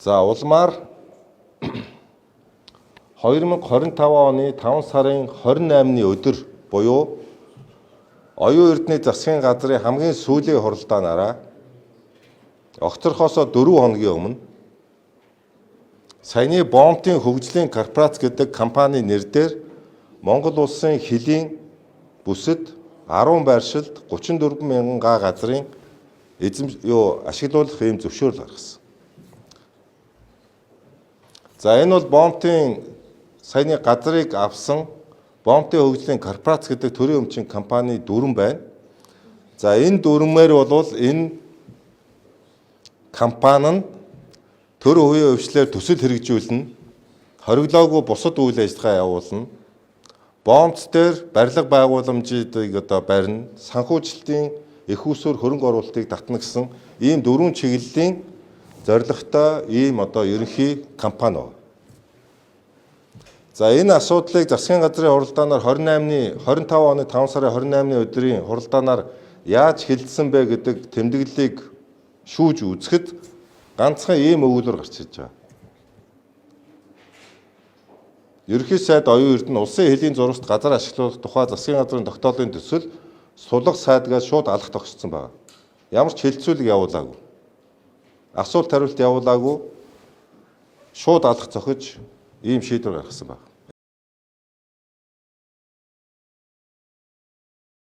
За улмаар 2025 оны 5 сарын 28-ны өдөр буюу оюун эрдэнэ засгийн газрын хамгийн сүүлийн хуралдаанаараа огцорхоос 4 хоногийн өмнө саяны Бомтын хөгжлийн корпорац гэдэг компани нэрээр Монгол улсын хилийн бүсэд 10 байршилд 34 мянган га газрын ашиглуулах ийм зөвшөөрөл гаргасан. За энэ бол Бомтын саяны газрыг авсан Бомтын хөгжлийн корпорац гэдэг төрийн өмчийн компани дүрэн байна. За энэ дүрмээр бол энэ компани нь төр үеийн өвчлөөр төсөл хэрэгжүүлнэ, хориглоогүй бусад үйл ажиллагаа явуулна, Бомт дээр барилга байгууламжуудыг барина, санхүүжилтийн их усүр хөрөнгө оруулалтыг татна гэсэн ийм 4 чиглэлийн зорилготой ийм ерөнхий компани байна. За энэ асуудлыг засгийн газрын хуралдаанаар 25 оны 5 сарын 28-ны өдрийн хуралдаанаар яаж хилцсэн бэ гэдэг тэмдэглэлийг шүүж үзэхэд ганцхан ийм өгүүлбэр гарч ирж байгаа. Ерөнхий сайд оюун эрдэнэ улсын хилийн зурагт газар ашиглуулах тухай засгийн газрын тогтоолын төсөл сулах сайдгаас шууд алах тогтсон байна. Ямар ч хэлэлцүүлэг явуулаагүй. Асуулт хариулт явуулаагүй. Шууд алах зохиж ийм шийдвэр гаргасан байна.